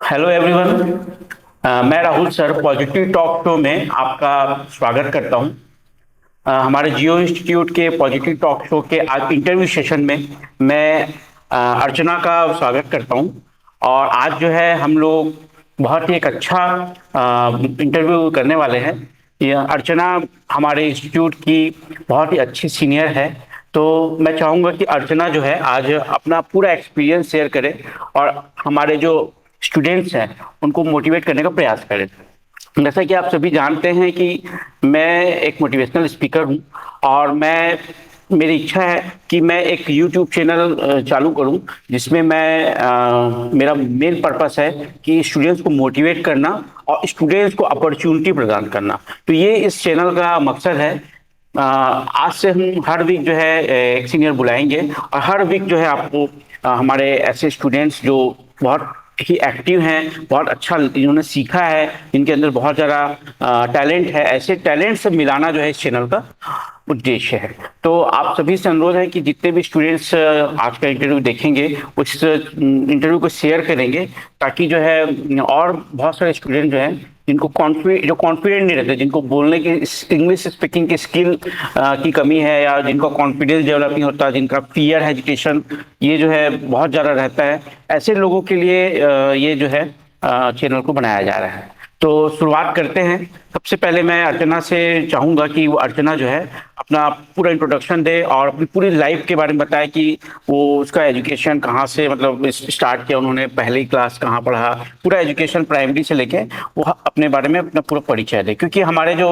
Hello everyone. मैं Rahul sir positive talk show में आपका स्वागत करता हूं। हमारे जियो इंस्टीट्यूट के पॉजिटिव टॉक शो के आज इंटरव्यू सेशन में मैं अर्चना का स्वागत करता हूं। और आज जो है हम लोग बहुत ही एक अच्छा इंटरव्यू करने वाले हैं। ये अर्चना हमारे इंस्टीट्यूट की बहुत ही अच्छी सीनियर है। तो मैं चाहूँगा कि अर्चना जो है आज अपना पूरा एक्सपीरियंस शेयर करे और हमारे जो स्टूडेंट्स हैं उनको मोटिवेट करने का प्रयास करें। जैसा कि आप सभी जानते हैं कि मैं एक मोटिवेशनल स्पीकर हूं और मेरी इच्छा है कि मैं एक यूट्यूब चैनल चालू करूं जिसमें मेरा मेन पर्पस है कि स्टूडेंट्स को मोटिवेट करना और स्टूडेंट्स को अपॉर्चुनिटी प्रदान करना। तो ये इस चैनल का मकसद है। आज से हम हर वीक जो है एक सीनियर बुलाएंगे और हर वीक जो है आपको हमारे ऐसे स्टूडेंट्स जो बहुत ही एक्टिव हैं, बहुत अच्छा इन्होंने सीखा है, इनके अंदर बहुत ज़्यादा टैलेंट है, ऐसे टैलेंट से मिलाना जो है इस चैनल का उद्देश्य है। तो आप सभी से अनुरोध है कि जितने भी स्टूडेंट्स आज का इंटरव्यू देखेंगे उस इंटरव्यू को शेयर करेंगे, ताकि जो है और बहुत सारे स्टूडेंट जो हैं जिनको कॉन्फिडेंट नहीं रहते, जिनको बोलने की इंग्लिश स्पीकिंग की स्किल की कमी है, या जिनका कॉन्फिडेंस डेवलप नहीं होता, जिनका फियर हेजिटेशन ये जो है बहुत ज़्यादा रहता है, ऐसे लोगों के लिए ये जो है चैनल को बनाया जा रहा है। तो शुरुआत करते हैं। सबसे पहले मैं अर्चना से चाहूँगा कि वो अर्चना जो है अपना पूरा इंट्रोडक्शन दे और अपनी पूरी लाइफ के बारे में बताए कि वो उसका एजुकेशन कहाँ से मतलब स्टार्ट किया, उन्होंने पहली क्लास कहाँ पढ़ा, पूरा एजुकेशन प्राइमरी से लेके वो अपने बारे में अपना पूरा परिचय दे। क्योंकि हमारे जो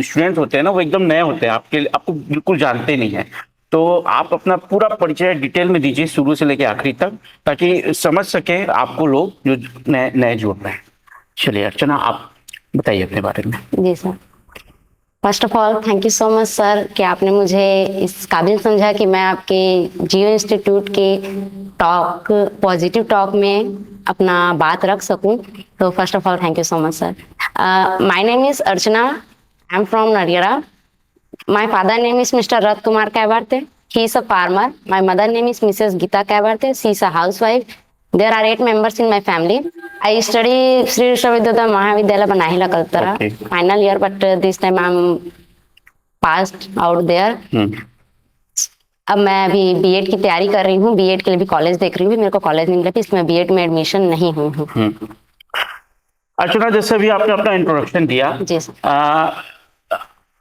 स्टूडेंट्स होते हैं ना वो एकदम नए होते हैं, आपको बिल्कुल जानते नहीं है। तो आप अपना पूरा परिचय डिटेल में दीजिए शुरू से लेके आखिरी तक, ताकि समझ सके आपको लोग जो नए नए जुड़ रहे हैं। चलिए अर्चना, आप बताइए अपने बारे में। जी sir, first of all thank you so much sir कि आपने मुझे इस काबिल समझा कि मैं आपके जियो इंस्टीट्यूट के टॉक पॉजिटिव टॉक में अपना बात रख सकूं। तो first of all thank you so much sir. My name is Archana, I am from Nadiyara. My father name is mister Rath Kumar Kaiwarte, he is a farmer. My mother name is Mrs Geeta कैवर्ते, she is a housewife. There are 8 members in my family. I study Sri Vishwavidyadaya Mahavidyalaya Banahila Kaltara. Okay. Final year, but this time I'm passed out there. अब मैं अभी BEd की तैयारी कर रही हूँ, BEd के लिए भी कॉलेज देख रही हूँ। मेरे को कॉलेज नहीं मिला था, इसलिए मैं बीएड में एडमिशन नहीं हुई हूँ। अर्चना, जैसे भी आपने अपना इंट्रोडक्शन दिया, जी सर।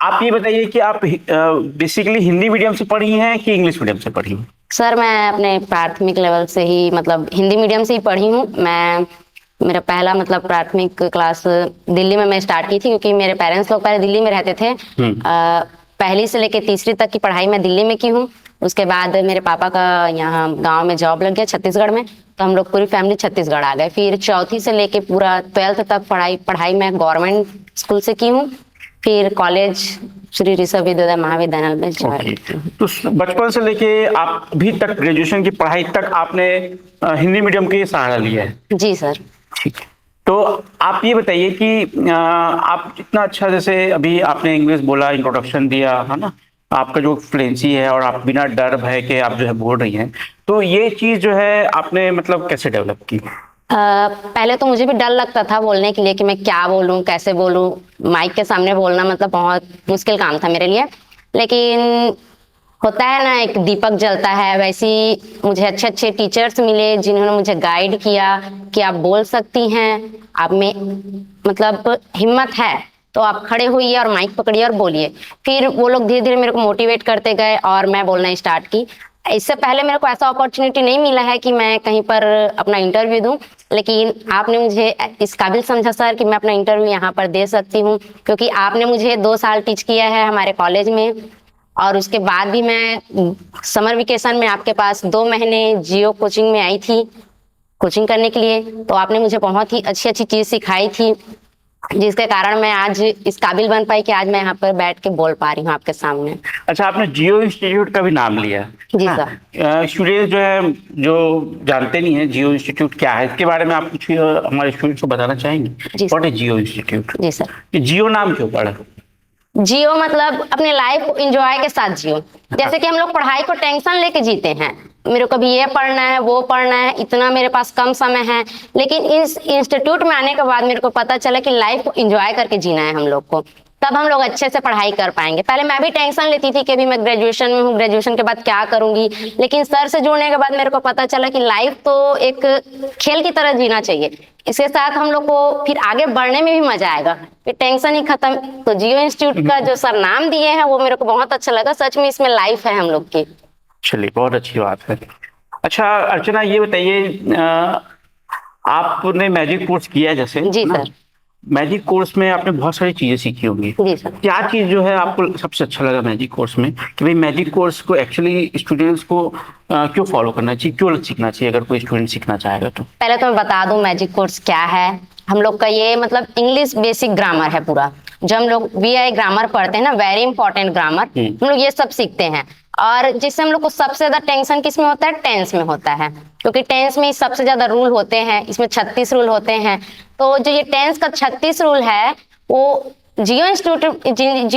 आप ये बताइए कि आप बेसिकली हिंदी मीडियम से पढ़ी हैं कि इंग्लिश मीडियम से पढ़ी हैं? सर मैं अपने प्राथमिक लेवल से ही मतलब हिंदी मीडियम से ही पढ़ी हूँ। मेरा पहला मतलब प्राथमिक क्लास दिल्ली में मैं स्टार्ट की थी, क्योंकि मेरे पेरेंट्स लोग पहले दिल्ली में रहते थे। पहली से लेके तीसरी तक की पढ़ाई मैं दिल्ली में की हूँ। उसके बाद मेरे पापा का यहाँ गांव में जॉब लग गया छत्तीसगढ़ में, तो हम लोग पूरी फैमिली छत्तीसगढ़ आ गए। फिर चौथी से लेके पूरा 12th तक पढ़ाई मैं गवर्नमेंट स्कूल से की हूँ। फिर कॉलेज श्री ऋषभविद्यालय महाविद्यालय में ज्वाइन की। तो बचपन से लेके आप अभी तक ग्रेजुएशन की पढ़ाई तक आपने हिंदी मीडियम के सहारा लिया है? जी सर। ठीक है। तो आप ये बताइए कि आप इतना अच्छा, जैसे अभी आपने इंग्लिश बोला, इंट्रोडक्शन दिया है ना, आपका जो फ्लुएंसी है और आप बिना डर भय के आप जो है बोल रही हैं, तो ये चीज जो है आपने मतलब कैसे डेवलप की? पहले तो मुझे भी डर लगता था बोलने के लिए कि मैं क्या बोलूं, कैसे बोलूं। माइक के सामने बोलना मतलब बहुत मुश्किल काम था मेरे लिए। लेकिन होता है ना, एक दीपक जलता है, वैसे मुझे अच्छे अच्छे टीचर्स मिले जिन्होंने मुझे गाइड किया कि आप बोल सकती हैं, आप में मतलब हिम्मत है तो आप खड़े होइए और माइक पकड़िए और बोलिए। फिर वो लोग धीरे धीरे मेरे को मोटिवेट करते गए और मैं बोलना स्टार्ट की। इससे पहले मेरे को ऐसा अपॉर्चुनिटी नहीं मिला है कि मैं कहीं पर अपना इंटरव्यू दूं, लेकिन आपने मुझे इस काबिल समझा सर कि मैं अपना इंटरव्यू यहाँ पर दे सकती हूँ, क्योंकि आपने मुझे 2 साल टीच किया है हमारे कॉलेज में। और उसके बाद भी मैं समर वेकेशन में आपके पास 2 महीने जियो कोचिंग में आई थी कोचिंग करने के लिए। तो आपने मुझे बहुत ही अच्छी अच्छी चीज़ सिखाई थी, जिसके कारण मैं आज इस काबिल बन पाई कि आज मैं यहाँ पर बैठ के बोल पा रही हूँ आपके सामने। अच्छा, आपने जियो इंस्टीट्यूट का भी नाम लिया? जी सर। स्टूडेंट जो है जो जानते नहीं है जियो इंस्टीट्यूट क्या है, इसके बारे में आप कुछ हमारे स्टूडेंट्स को बताना चाहेंगे? What is Jio institute? जी सर। जियो नाम क्यों पड़ा? जियो मतलब अपने लाइफ को एंजॉय के साथ जियो। जैसे कि हम लोग पढ़ाई को टेंशन लेके जीते हैं, मेरे को भी ये पढ़ना है, वो पढ़ना है, इतना मेरे पास कम समय है। लेकिन इस इंस्टीट्यूट में आने के बाद मेरे को पता चला कि लाइफ को एंजॉय करके जीना है हम लोग को, तब हम लोग अच्छे से पढ़ाई कर पाएंगे। पहले मैं भी टेंशन लेती थी कि अभी मैं ग्रेजुएशन में हूँ, ग्रेजुएशन के बाद क्या करूंगी, लेकिन सर से जुड़ने के बाद मेरे को पता चला कि लाइफ तो एक खेल की तरह जीना चाहिए। इसके साथ हम लोग को फिर आगे बढ़ने में भी मजा आएगा, फिर टेंशन ही खत्म। तो जियो इंस्टीट्यूट का जो सर नाम दिए हैं वो मेरे को बहुत अच्छा लगा, सच में इसमें लाइफ है हम लोग की। चलिए, बहुत अच्छी बात है। अच्छा अर्चना, ये बताइए, आपने मैजिक कोर्स किया है जैसे, जी ना? सर। मैजिक कोर्स में आपने बहुत सारी चीजें सीखी होंगी। जी सर। क्या चीज जो है आपको सबसे अच्छा लगा मैजिक कोर्स में, कि भाई मैजिक कोर्स को एक्चुअली स्टूडेंट्स को क्यों फॉलो करना चाहिए, क्यों सीखना चाहिए अगर कोई स्टूडेंट सीखना चाहेगा तो? पहले तो मैं बता दूं मैजिक कोर्स क्या है। हम लोग का ये मतलब इंग्लिश बेसिक ग्रामर है पूरा। जो हम लोग VI ग्रामर पढ़ते हैं ना, वेरी इंपॉर्टेंट ग्रामर, हम लोग ये सब सीखते हैं। और जिससे हम लोग को सबसे ज्यादा टेंशन किस में होता है, टेंस में होता है, क्योंकि टेंस में सबसे ज्यादा रूल होते हैं। इसमें 36 रूल होते हैं। तो जो ये टेंस का 36 रूल है वो जियो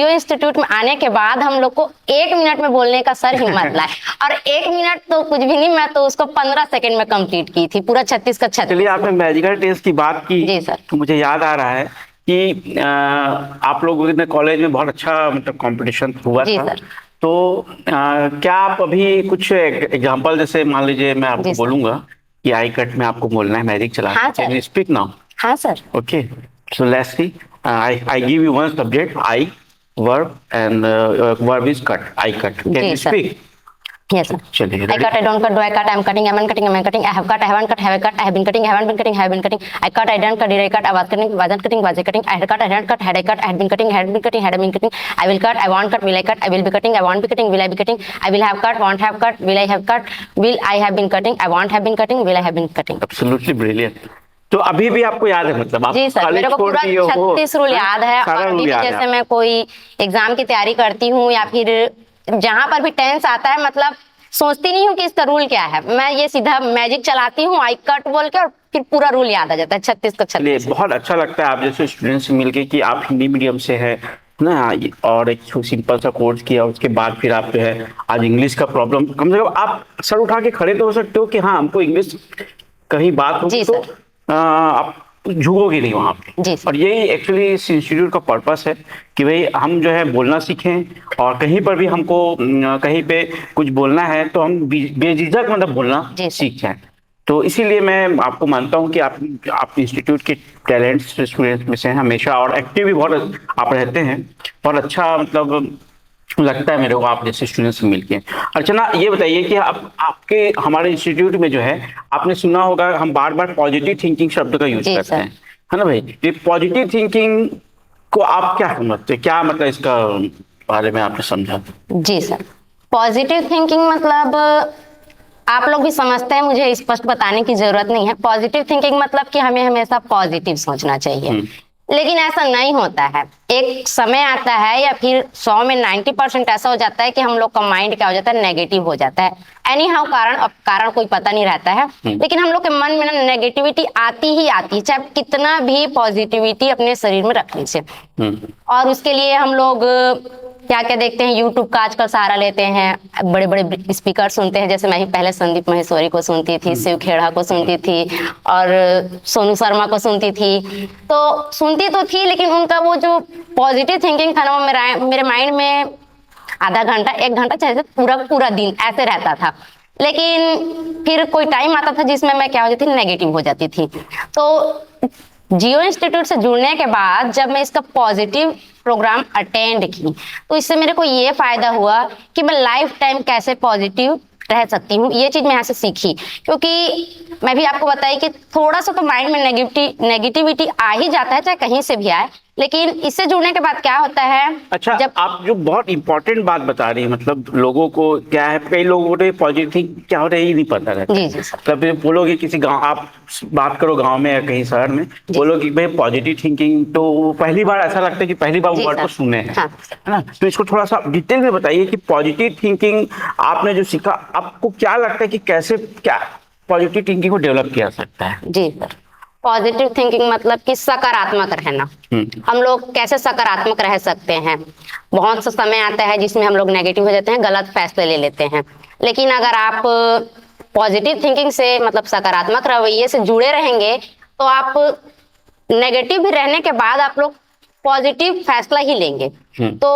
इंस्टीट्यूट में आने के बाद हम लोग को 1 मिनट में बोलने का सर हिम्मत लाए। और 1 मिनट तो कुछ भी नहीं, मैं तो उसको 15 सेकंड में कंप्लीट की थी, पूरा 36 का 36। चलिए, आपने मैजिकल टेस्ट की बात की। जी सर। तो मुझे याद आ रहा है कि आप लोगों ने कॉलेज में बहुत अच्छा मतलब कंपटीशन हुआ जी था। सर। तो क्या आप अभी कुछ एग्जांपल, जैसे मान लीजिए मैं आपको जी सर। बोलूंगा कि आई कट में आपको बोलना है मैजिक चलाना, हाँ sir. Can you speak now? हाँ sir. Okay, so let's see. I give you one subject, I, verb, and verb is cut. I cut. Can ji you sir. speak? Yes sir. चलिए, I cut, I don't cut, do I cut, I am cutting, am I cutting, am I cutting, I have cut, I haven't cut, have I cut, I have been cutting, I haven't been cutting, I have been cutting, I cut, I don't cut, did I cut, I was cutting, wasn't cutting, was I cutting, I had cut, I hadn't cut, had I cut, I had been cutting, had been cutting, had I been cutting, I will cut, I won't cut, will I cut, I will be cutting, I won't be cutting, will I be cutting, I will have cut, won't have cut, will I have cut, will I have been cutting, I won't have been cutting, will I have been cutting। Absolutely brilliant. तो अभी भी आपको याद है, मतलब आप जी sir, मेरे को पूरा 36 रूल याद है। और अभी भी जैसे मैं कोई एग्जाम की तैयारी करती हूँ या फिर जहां पर भी टेंस आता है, मतलब सोचती नहीं हूँ कि इसका रूल क्या है, मैं ये सीधा मैजिक चलाती हूँ, आई कट बोल के, और फिर पूरा रूल याद आ जाता है 36 का 36। बहुत अच्छा लगता है आप जैसे स्टूडेंट से मिलके कि आप हिंदी मीडियम से है ना, और एक सिंपल सा कोर्स किया, उसके बाद फिर आप जो है आज इंग्लिश का प्रॉब्लम, कम से कम आप सर उठा के खड़े तो हो सकते हो कि हाँ हमको इंग्लिश कहीं बात होगी तो आप झुकोगे नहीं वहाँ पे। और यही एक्चुअली इस इंस्टीट्यूट का पर्पस है कि भाई हम जो है बोलना सीखें, और कहीं पर भी हमको कहीं पे कुछ बोलना है तो हम बेझिझक मतलब बोलना सीख जाएं। तो इसीलिए मैं आपको मानता हूं कि आप इंस्टीट्यूट के टैलेंट्स स्टूडेंट्स में से हमेशा, और एक्टिव भी बहुत आप रहते हैं। बहुत अच्छा मतलब लगता है मेरे को आप जैसे स्टूडेंट्स से मिलके। अर्चना, ये बताइए कि आपके हमारे इंस्टीट्यूट में जो है, आपने सुना होगा हम बार बार पॉजिटिव थिंकिंग शब्द का यूज करते हैं, है ना भाई? ये पॉजिटिव थिंकिंग को आप क्या समझते हैं, क्या मतलब इसका बारे में आपने समझा? जी सर, पॉजिटिव थिंकिंग मतलब आप लोग भी समझते हैं, मुझे स्पष्ट बताने की जरूरत नहीं है। पॉजिटिव थिंकिंग मतलब कि हमें हमेशा पॉजिटिव सोचना चाहिए, लेकिन ऐसा नहीं होता है। एक समय आता है या फिर 100 में 90% ऐसा हो जाता है कि हम लोग का माइंड क्या हो जाता है, नेगेटिव हो जाता है। एनी हाउ कारण कोई पता नहीं रहता है, लेकिन हम लोग के मन में ना नेगेटिविटी आती ही आती है, चाहे कितना भी पॉजिटिविटी अपने शरीर में रखने से। और उसके लिए हम लोग क्या क्या देखते हैं, यूट्यूब का आजकल सहारा लेते हैं, बड़े बड़े स्पीकर सुनते हैं। जैसे मैं ही पहले संदीप महेश्वरी को सुनती थी, शिव खेड़ा को सुनती थी, और सोनू शर्मा को सुनती थी। तो सुनती तो थी, लेकिन उनका वो जो पॉजिटिव थिंकिंग था ना, वो मेरे माइंड में आधा घंटा 1 घंटा चाहे पूरा दिन ऐसे रहता था। लेकिन फिर कोई टाइम आता था जिसमें मैं क्या हो जाती थी, नेगेटिव हो जाती थी। तो जियो इंस्टीट्यूट से जुड़ने के बाद जब मैं इसका पॉजिटिव प्रोग्राम अटेंड की, तो इससे मेरे को ये फायदा हुआ कि मैं लाइफ टाइम कैसे पॉजिटिव रह सकती हूँ। ये चीज मैं यहाँ से सीखी, क्योंकि मैं भी आपको बताई कि थोड़ा सा तो माइंड में नेगेटिविटी आ ही जाता है, चाहे कहीं से भी आए। लेकिन इससे जुड़ने के बाद क्या होता है, अच्छा, जब आप जो बहुत इंपॉर्टेंट बात बता रही है, मतलब लोगों को क्या है, कई लोगों को पॉजिटिव थिंक क्या हो रहा है ये नहीं पता रहता। जी जी सर। तब बोलोगे किसी गांव, आप बात करो गांव में या कहीं शहर में, बोलोगे भाई पॉजिटिव थिंकिंग, तो पहली बार ऐसा लगता है कि पहली बार वो वर्ड को सुने हैं, है ना? तो इसको थोड़ा सा डिटेल में बताइए कि पॉजिटिव थिंकिंग आपने जो सीखा, आपको क्या लगता है कि कैसे क्या पॉजिटिव थिंकिंग को डेवलप किया सकता है? जी सर, पॉजिटिव थिंकिंग मतलब कि सकारात्मक रहना। हम लोग कैसे सकारात्मक रह सकते हैं? बहुत सा समय आता है जिसमें हम लोग नेगेटिव हो जाते हैं, गलत फैसले ले लेते हैं। लेकिन अगर आप पॉजिटिव थिंकिंग से मतलब सकारात्मक रवैये से जुड़े रहेंगे तो आप नेगेटिव भी रहने के बाद आप लोग पॉजिटिव फैसला ही लेंगे। तो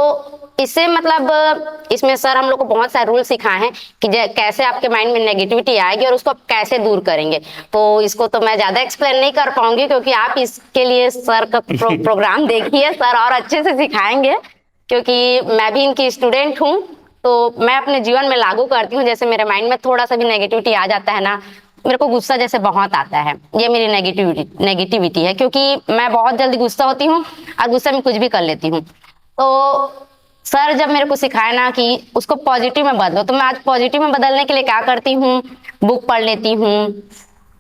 इससे मतलब इसमें सर हम लोग को बहुत सारे रूल सिखाए हैं कि कैसे आपके माइंड में नेगेटिविटी आएगी और उसको आप कैसे दूर करेंगे। तो इसको तो मैं ज्यादा एक्सप्लेन नहीं कर पाऊंगी क्योंकि आप इसके लिए सर का प्रोग्राम देखिए, सर और अच्छे से सिखाएंगे क्योंकि मैं भी इनकी स्टूडेंट हूँ। तो मैं अपने जीवन में लागू करती हूँ। जैसे मेरे माइंड में थोड़ा सा भी नेगेटिविटी आ जाता है ना, मेरे को गुस्सा जैसे बहुत आता है, ये मेरी नेगेटिविटी है क्योंकि मैं बहुत जल्दी गुस्सा होती हूँ और गुस्से में कुछ भी कर लेती हूँ। तो सर जब मेरे को सिखाया ना कि उसको पॉजिटिव में बदलो, तो मैं आज पॉजिटिव में बदलने के लिए क्या करती हूँ, बुक पढ़ लेती हूँ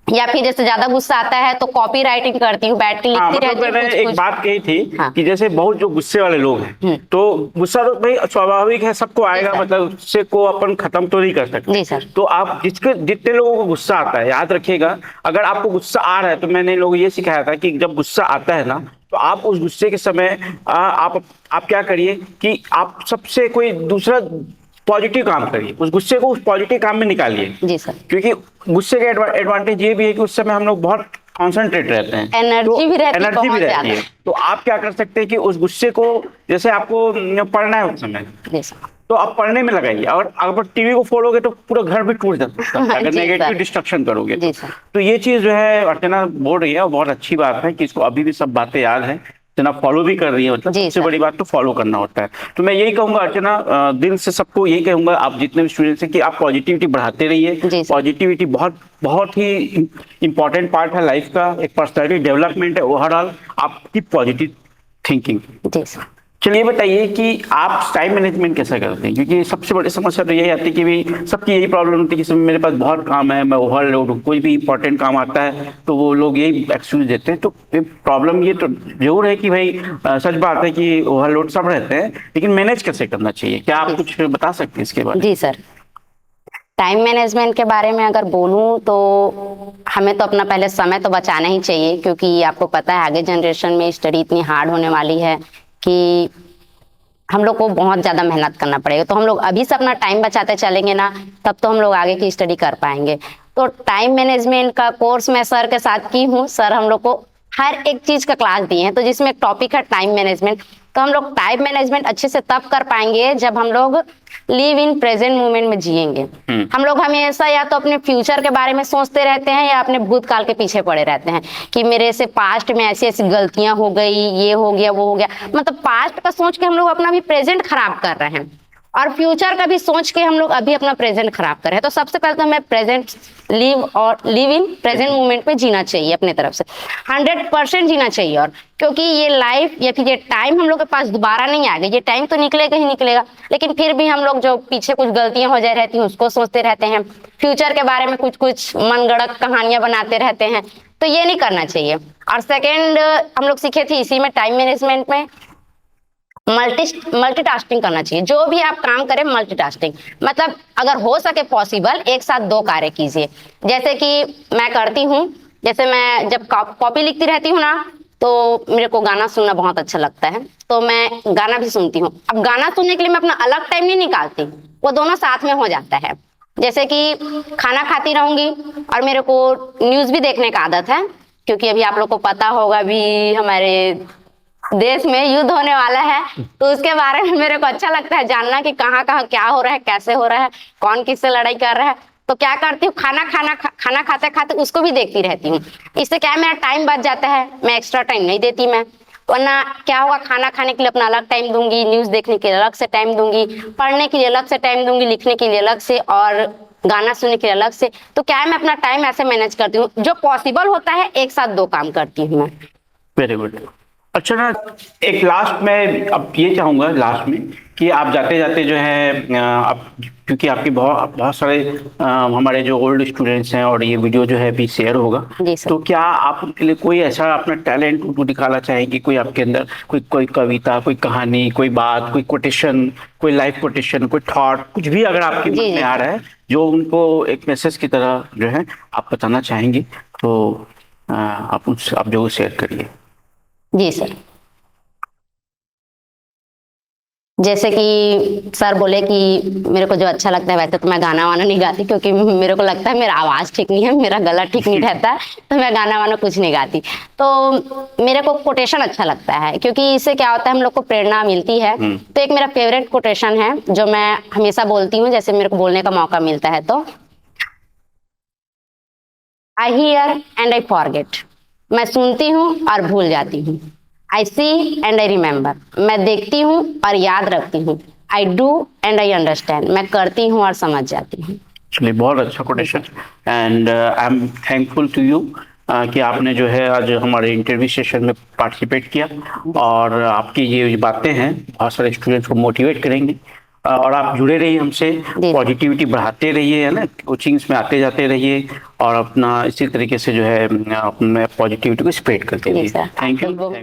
या फिर जैसे ज्यादा गुस्सा आता है तो कॉपी राइटिंग करती हूँ, बैठ के लिखती रहती हूँ मैंने एक बात कही थी कि जैसे बहुत जो गुस्से वाले लोग हैं तो गुस्सा तो भाई स्वाभाविक है, सबको आएगा, मतलब गुस्से को अपन खत्म तो नहीं कर सकते। जी सर। तो आप जितने लोगों को गुस्सा आता है, याद रखिएगा, अगर आपको गुस्सा आ रहा है तो मैंने लोगों को ये सिखाया था कि जब गुस्सा आता है ना तो आप उस गुस्से के समय आप क्या करिए कि आप सबसे कोई दूसरा पॉजिटिव काम करिए, उस गुस्से को उस पॉजिटिव काम में निकालिए। जी सर। क्योंकि गुस्से का एडवांटेज ये भी है कि उस समय हम लोग बहुत कॉन्सेंट्रेट रहते हैं, एनर्जी भी रहती है। तो आप क्या कर सकते हैं कि उस गुस्से को, जैसे आपको पढ़ना है उस समय, तो आप पढ़ने में लगाइए। और अगर टीवी को फोड़ोगे तो पूरा घर भी टूट जाता है अगर नेगेटिव डिस्ट्रक्शन करोगे तो ये चीज जो है अर्चना बोल रही है और बहुत अच्छी बात है कि इसको अभी भी सब बातें याद है, अर्चना फॉलो भी कर रही है। मतलब सबसे बड़ी बात तो फॉलो करना होता है। तो मैं यही कहूंगा अर्चना, दिल से सबको यही कहूंगा, आप जितने भी स्टूडेंट्स हैं कि आप पॉजिटिविटी बढ़ाते रहिए। पॉजिटिविटी बहुत बहुत ही इंपॉर्टेंट पार्ट है लाइफ का, एक पर्सनैलिटी डेवलपमेंट है ओवरऑल आपकी पॉजिटिव थिंकिंग। चलिए बताइए कि आप टाइम मैनेजमेंट कैसे करते हैं, क्योंकि सबसे बड़ी समस्या तो यही आती है कि भाई सबकी यही प्रॉब्लम होती है कि मेरे पास बहुत काम है, मैं ओवरलोड हूँ, कोई भी इंपॉर्टेंट काम आता है तो वो लोग यही एक्सक्यूज देते हैं। तो प्रॉब्लम ये तो जरूर है कि भाई सच बात है कि ओवरलोड सब रहते हैं, लेकिन मैनेज कैसे करना चाहिए, क्या आप कुछ बता सकते हैं इसके बारे में? जी सर, टाइम मैनेजमेंट के बारे में अगर बोलूं तो हमें तो अपना पहले समय तो बचाना ही चाहिए क्योंकि आपको पता है आगे जनरेशन में स्टडी इतनी हार्ड होने वाली है कि हम लोग को बहुत ज़्यादा मेहनत करना पड़ेगा। तो हम लोग अभी से अपना टाइम बचाते चलेंगे ना, तब तो हम लोग आगे की स्टडी कर पाएंगे। तो टाइम मैनेजमेंट का कोर्स मैं सर के साथ की हूँ। सर हम लोग को हर एक चीज़ का क्लास दिए हैं, तो जिसमें एक टॉपिक है टाइम मैनेजमेंट। तो हम लोग टाइम मैनेजमेंट अच्छे से तब कर पाएंगे जब हम लोग लिव इन प्रेजेंट मोमेंट में जिएंगे। हम लोग हमेशा या तो अपने फ्यूचर के बारे में सोचते रहते हैं या अपने भूतकाल के पीछे पड़े रहते हैं कि मेरे से पास्ट में ऐसी ऐसी गलतियां हो गई, ये हो गया, वो हो गया। मतलब पास्ट का सोच के हम लोग अपना भी प्रेजेंट खराब कर रहे हैं और फ्यूचर का भी सोच के हम लोग अभी अपना प्रेजेंट खराब कर रहे हैं। तो सबसे पहले तो हमें present live in present moment में जीना चाहिए, अपने तरफ से 100% जीना चाहिए। और क्योंकि ये लाइफ या फिर ये टाइम हम लोग के पास दोबारा नहीं आएगा, ये टाइम तो निकलेगा ही निकलेगा, लेकिन फिर भी हम लोग जो पीछे कुछ गलतियां हो जाए रहती हैं उसको सोचते रहते हैं, फ्यूचर के बारे में कुछ कुछ मनगढ़ंत कहानियां बनाते रहते हैं। तो ये नहीं करना चाहिए। और सेकेंड हम लोग सीखे थे इसी में टाइम मैनेजमेंट में मल्टीटास्किंग करना चाहिए। जो भी आप काम करें मल्टीटास्किंग, मतलब अगर हो सके पॉसिबल एक साथ 2 कार्य कीजिए। जैसे कि मैं करती हूँ, जैसे मैं जब कॉपी लिखती रहती हूँ ना तो मेरे को गाना सुनना बहुत अच्छा लगता है, तो मैं गाना भी सुनती हूँ। अब गाना सुनने के लिए मैं अपना अलग टाइम नहीं निकालती, वो दोनों साथ में हो जाता है। जैसे कि खाना खाती रहूंगी और मेरे को न्यूज भी देखने का आदत है, क्योंकि अभी आप लोग को पता होगा भी हमारे देश में युद्ध होने वाला है, तो उसके बारे में मेरे को अच्छा लगता है जानना कि कहाँ कहाँ क्या हो रहा है, कैसे हो रहा है, कौन किससे लड़ाई कर रहा है। तो क्या करती हूँ, खाना खाते खाते उसको भी देखती रहती हूँ। इससे क्या है, मेरा टाइम बच जाता है, मैं एक्स्ट्रा टाइम नहीं देती मैं। वरना क्या होगा, खाना खाने के लिए अपना अलग टाइम दूंगी, न्यूज देखने के लिए अलग से टाइम दूंगी, पढ़ने के लिए अलग से टाइम दूंगी, लिखने के लिए अलग से और गाना सुनने के लिए अलग से। तो क्या है, मैं अपना टाइम ऐसे मैनेज करती हूँ, जो पॉसिबल होता है एक साथ 2 काम करती हूँ मैं। Very good. अच्छा ना, एक लास्ट में अब ये चाहूंगा लास्ट में कि आप जाते जाते जो है आप, क्योंकि आपके बहुत बहुत सारे हमारे जो ओल्ड स्टूडेंट्स हैं और ये वीडियो जो है भी शेयर होगा, तो क्या आप उनके लिए कोई ऐसा अपना टैलेंट उनको दिखाना चाहेंगे, कोई आपके अंदर कोई कविता, कोई कहानी, कोई बात, कोई कोटेशन, कोई लाइफ कोटेशन, कोई थॉट, कुछ भी अगर आपके मन में आ रहा है जो उनको एक मैसेज की तरह जो है आप बताना चाहेंगे, तो आप जो शेयर करिए। जी सर, जैसे कि सर बोले कि मेरे को जो अच्छा लगता है, वैसे तो मैं गाना वाना नहीं गाती, क्योंकि मेरे को लगता है मेरा आवाज ठीक नहीं है, मेरा गला ठीक नहीं रहता, तो मैं गाना वाना कुछ नहीं गाती। तो मेरे को कोटेशन अच्छा लगता है, क्योंकि इससे क्या होता है, हम लोग को प्रेरणा मिलती है। तो एक मेरा फेवरेट कोटेशन है जो मैं हमेशा बोलती हूँ, जैसे मेरे को बोलने का मौका मिलता है तो, I hear and I forget, मैं सुनती हूँ और भूल जाती हूँ। आई सी एंड आई रिमेम्बर, मैं देखती हूँ और याद रखती हूँ। I do and I understand, मैं करती हूँ और समझ जाती हूँ। चलिए, बहुत अच्छा quotation. And I am thankful to you कि आपने जो है आज हमारे इंटरव्यू सेशन में पार्टिसिपेट किया, और आपकी ये बातें हैं बहुत सारे स्टूडेंट्स को मोटिवेट करेंगे। और आप जुड़े रहिए हमसे, जी। पॉजिटिविटी बढ़ाते रहिए, है ना, कोचिंग्स में आते जाते रहिए, और अपना इसी तरीके से जो है अपने पॉजिटिविटी को स्प्रेड करते जी रहिए। सर। Thank you.